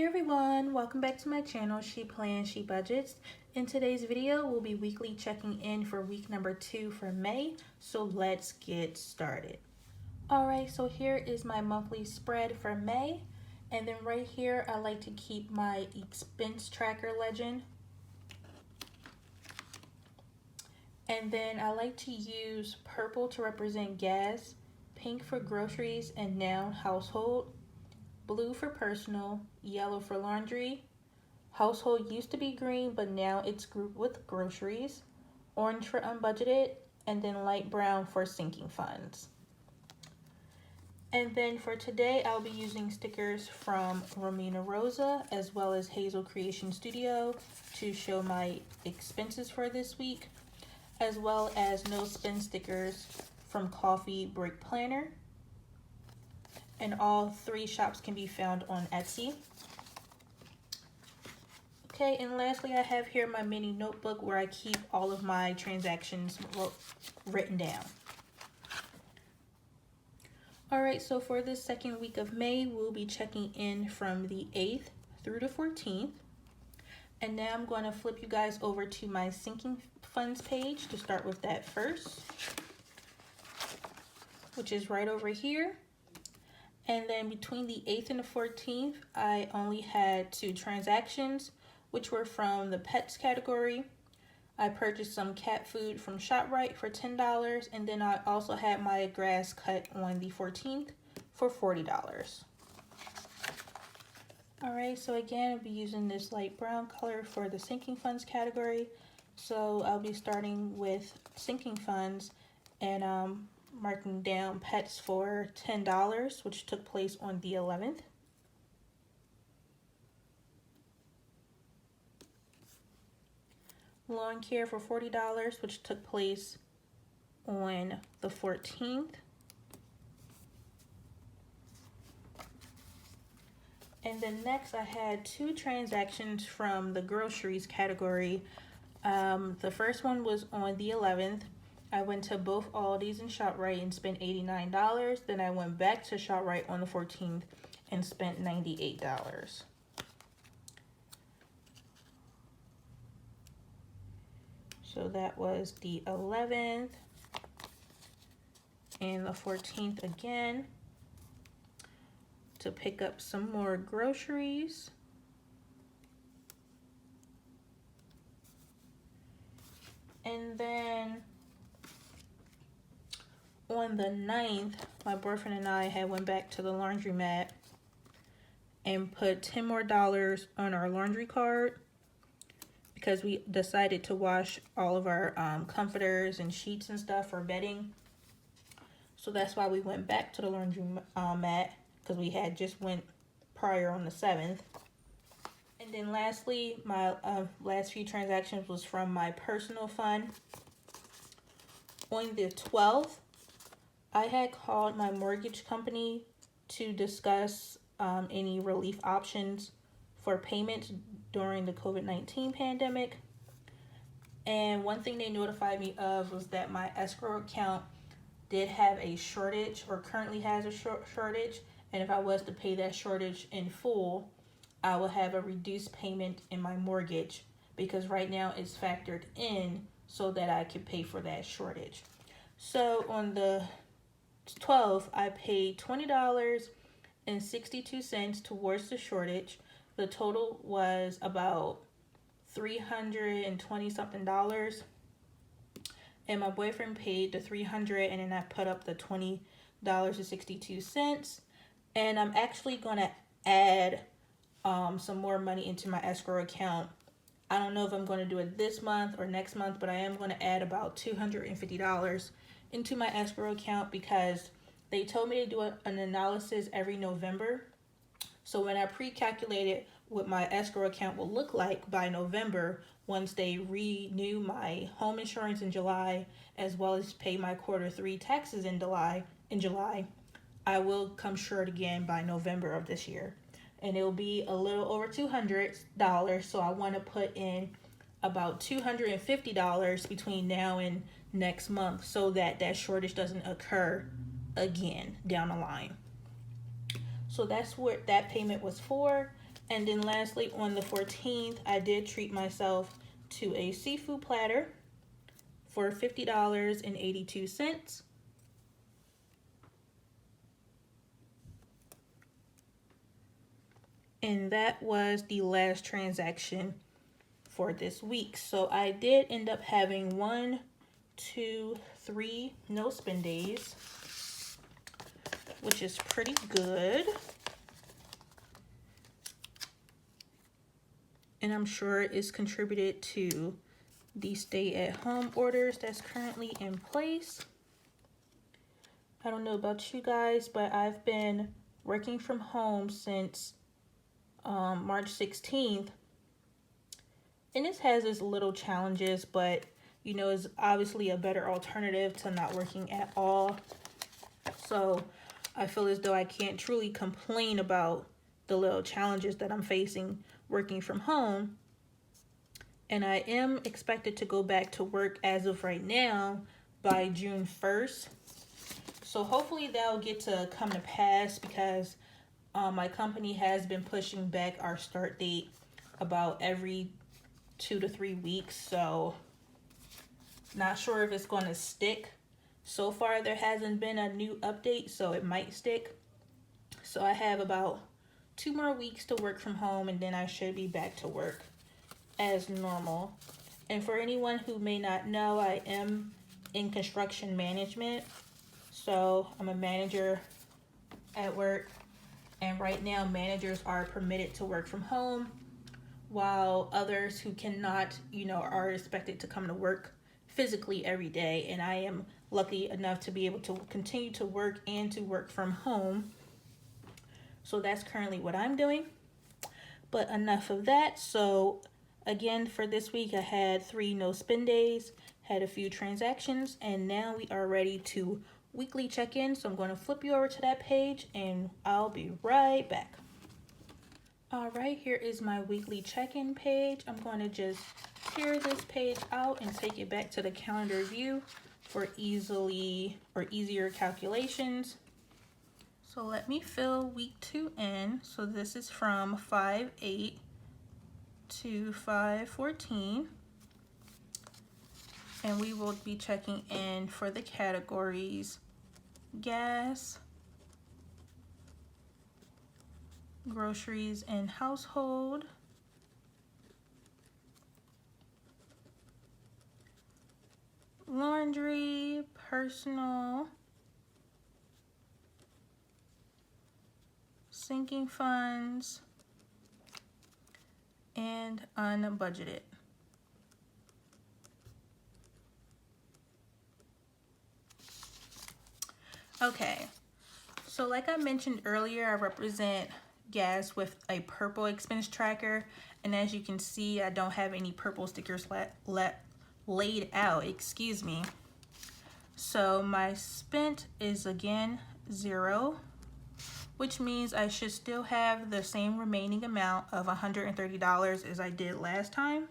everyone, welcome back to my channel, She Plans, She Budgets. In today's video, we'll be weekly checking in for week number 2 for May, so let's get started. Alright, so here is my monthly spread for May, and then right here, I like to keep my expense tracker legend. And then I like to use purple to represent gas, pink for groceries and noun household, blue for personal, yellow for laundry. Household used to be green, but now it's grouped with groceries. Orange for unbudgeted, and then light brown for sinking funds. And then for today, I'll be using stickers from Romina Rosa as well as Hazel Creation Studio to show my expenses for this week, as well as no spend stickers from Coffee Break Planner. And all 3 shops can be found on Etsy. Okay, and lastly, I have here my mini notebook where I keep all of my transactions written down. Alright, so for this second week of May, we'll be checking in from the 8th through the 14th. And now I'm going to flip you guys over to my sinking funds page to start with that first, which is right over here. And then between the 8th and the 14th, I only had 2 transactions, which were from the pets category. I purchased some cat food from ShopRite for $10, and then I also had my grass cut on the 14th for $40. Alright, so again, I'll be using this light brown color for the sinking funds category. So I'll be starting with sinking funds and marking down pets for $10, which took place on the 11th. Lawn care for $40, which took place on the 14th. And then next I had 2 transactions from the groceries category. The first one was on the 11th. I went to both Aldi's and ShopRite and spent $89. Then I went back to ShopRite on the 14th and spent $98. So that was the 11th and the 14th again to pick up some more groceries. And then on the 9th, my boyfriend and I had went back to the laundromat and put $10 more on our laundry card because we decided to wash all of our comforters and sheets and stuff for bedding. So that's why we went back to the laundromat, because we had just went prior on the 7th. And then lastly, my last few transactions was from my personal fund. On the 12th, I had called my mortgage company to discuss any relief options for payments during the COVID-19 pandemic. And one thing they notified me of was that my escrow account did have a shortage, or currently has a shortage. And if I was to pay that shortage in full, I will have a reduced payment in my mortgage, because right now it's factored in so that I could pay for that shortage. So on the 12th, I paid $20.62 towards the shortage. The total was about $320 something, and my boyfriend paid the $300, and then I put up the $20.62. And I'm actually gonna add some more money into my escrow account. I don't know if I'm going to do it this month or next month, but I am going to add about $250 into my escrow account, because they told me to do an analysis every November. So when I pre-calculated what my escrow account will look like by November, once they renew my home insurance in July, as well as pay my Q3 taxes in July, I will come short again by November of this year. And it will be a little over $200. So I want to put in about $250 between now and next month, so that that shortage doesn't occur again down the line. So that's what that payment was for. And then lastly, on the 14th, I did treat myself to a seafood platter for $50.82. And that was the last transaction for this week. So I did end up having 1, 2, 3 no spend days, which is pretty good. And I'm sure it's contributed to the stay-at-home orders that's currently in place. I don't know about you guys, but I've been working from home since March 16th. And this has its little challenges, but you know, it's obviously a better alternative to not working at all. So I feel as though I can't truly complain about the little challenges that I'm facing working from home. And I am expected to go back to work as of right now by June 1st. So hopefully that'll get to come to pass, because my company has been pushing back our start date about every 2 to 3 weeks. So not sure if it's going to stick. So far there hasn't been a new update, so it might stick. So I have about 2 more weeks to work from home, and then I should be back to work as normal. And for anyone who may not know, I am in construction management. So I'm a manager at work, and right now managers are permitted to work from home, while others who cannot, you know, are expected to come to work physically every day. And I am lucky enough to be able to continue to work and to work from home. So that's currently what I'm doing. But enough of that. So again, for this week, I had 3 no spend days, had a few transactions, and now we are ready to weekly check-in. So I'm going to flip you over to that page and I'll be right back. All right, here is my weekly check-in page. I'm going to just clear this page out and take it back to the calendar view for easier calculations. So let me fill week 2 in. So this is from 5/8 to 5/14. And we will be checking in for the categories gas, groceries and household, laundry, personal, sinking funds, and unbudgeted. Okay, so like I mentioned earlier, I represent gas with a purple expense tracker, and as you can see, I don't have any purple stickers laid out, excuse me. So my spent is again 0, which means I should still have the same remaining amount of $130 as I did last time.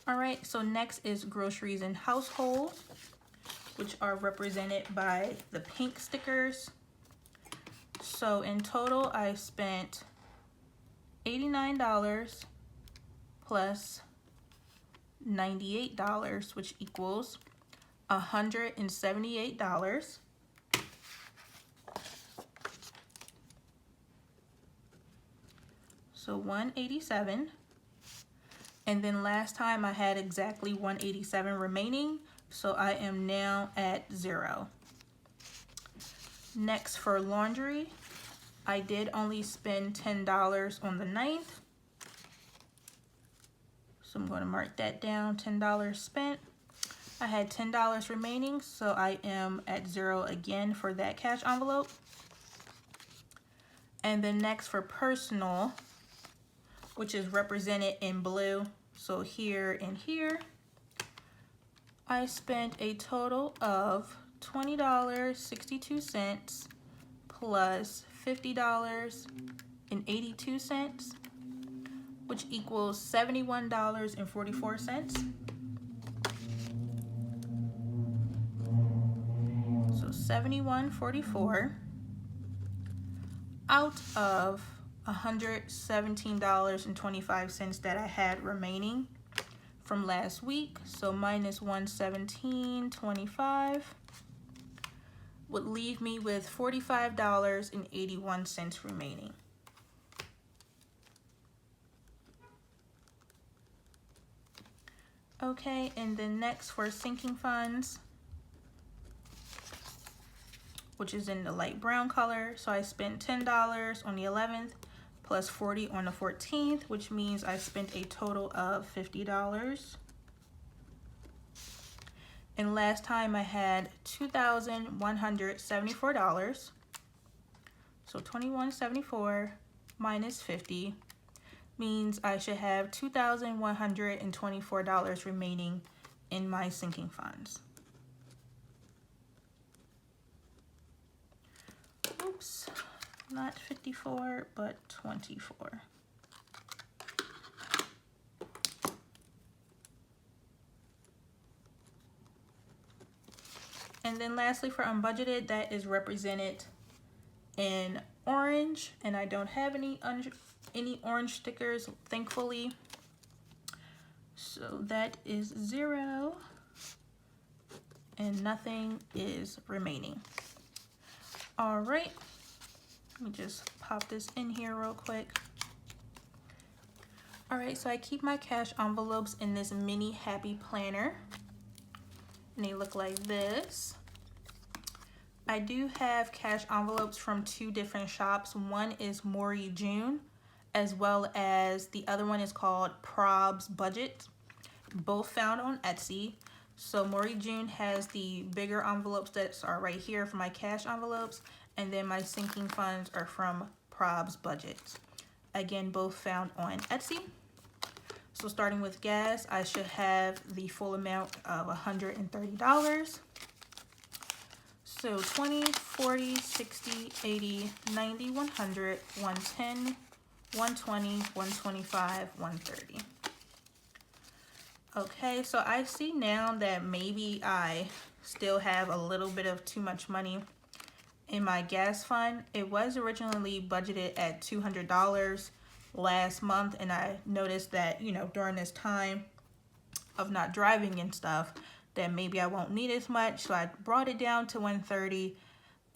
All right, so next is groceries and household, which are represented by the pink stickers. So in total, I spent $89 plus $98, which equals $178. So $187. And then last time I had exactly $187 remaining, so I am now at 0. Next, for laundry, I did only spend $10 on the 9th. So I'm going to mark that down, $10 spent. I had $10 remaining, so I am at 0 again for that cash envelope. And then next, for personal, which is represented in blue, so here and here, I spent a total of $20.62 plus $50.82, which equals $71.44. So $71.44. out of $117.25 that I had remaining from last week, so minus $117.25 would leave me with $45.81 remaining. Okay, and then next for sinking funds, which is in the light brown color. So I spent $10 on the 11th plus 40 on the 14th, which means I spent a total of $50. And last time I had $2,174. So $2,174 minus 50 means I should have $2,124 remaining in my sinking funds. Oops, not 54, but 24. And then lastly for unbudgeted, that is represented in orange, and I don't have any orange stickers, thankfully. So that is 0, and nothing is remaining. All right, let me just pop this in here real quick. All right, so I keep my cash envelopes in this mini happy planner, and they look like this. I do have cash envelopes from 2 different shops. One is Maury June, as well as the other one is called Probs Budget, both found on Etsy. So Maury June has the bigger envelopes that are right here for my cash envelopes, and then my sinking funds are from Probs Budget. Again, both found on Etsy. So starting with gas, I should have the full amount of $130. So 20, 40, 60, 80, 90, 100, 110, 120, 125, 130. Okay, so I see now that maybe I still have a little bit of too much money in my gas fund. It was originally budgeted at $200 last month, and I noticed that, you know, during this time of not driving and stuff, that maybe I won't need as much. So I brought it down to $130,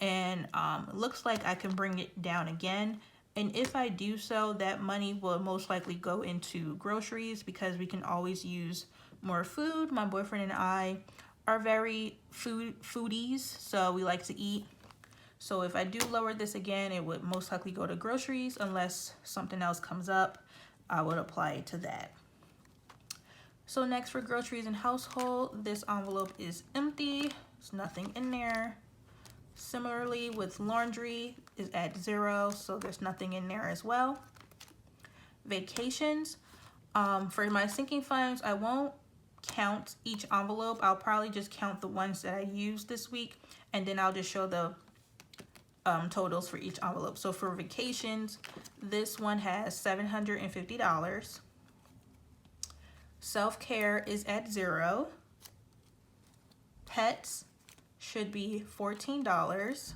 and it looks like I can bring it down again. And if I do so, that money will most likely go into groceries because we can always use more food. My boyfriend and I are very foodies, so we like to eat. So if I do lower this again, it would most likely go to groceries. Unless something else comes up, I would apply it to that. So next for groceries and household, this envelope is empty. There's nothing in there. Similarly with laundry is at 0, so there's nothing in there as well. Vacations, for my sinking funds, I won't count each envelope. I'll probably just count the ones that I used this week, and then I'll just show the totals for each envelope. So for vacations, this one has $750. Self-care is at 0. Pets should be $14.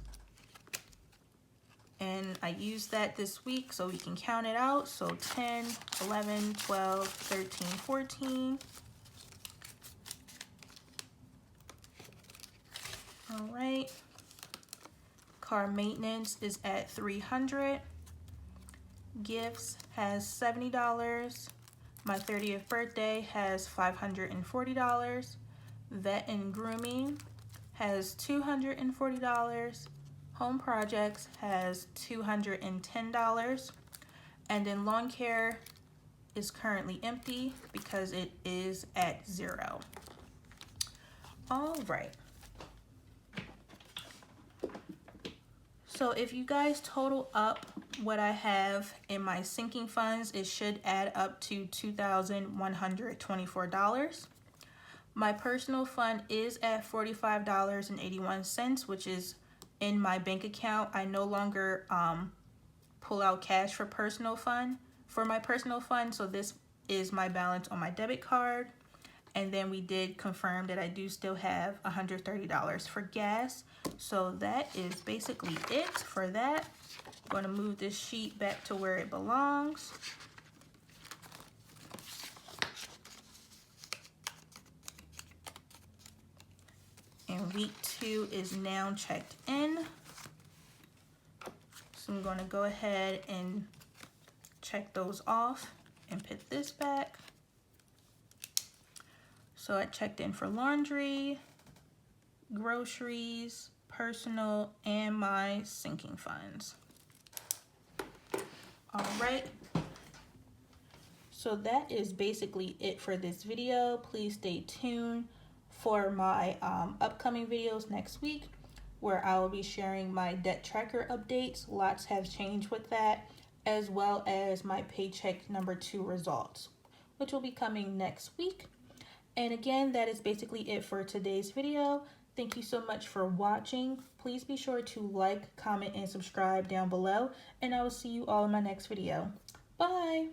And I used that this week, so we can count it out. So 10, 11, 12, 13, 14. All right. Car maintenance is at $300. Gifts has $70. My 30th birthday has $540. Vet and grooming has $240. Home projects has $210. And then lawn care is currently empty because it is at 0. All right. So if you guys total up what I have in my sinking funds, it should add up to $2,124. My personal fund is at $45.81, which is in my bank account. I no longer pull out cash for my personal fund, so this is my balance on my debit card. And then we did confirm that I do still have $130 for gas. So that is basically it for that. I'm going to move this sheet back to where it belongs. And week 2 is now checked in. So I'm going to go ahead and check those off and put this back. So I checked in for laundry, groceries, personal, and my sinking funds. All right. So that is basically it for this video. Please stay tuned for my upcoming videos next week, where I will be sharing my debt tracker updates. Lots have changed with that, as well as my paycheck number 2 results, which will be coming next week. And again, that is basically it for today's video. Thank you so much for watching. Please be sure to like, comment, and subscribe down below, and I will see you all in my next video. Bye!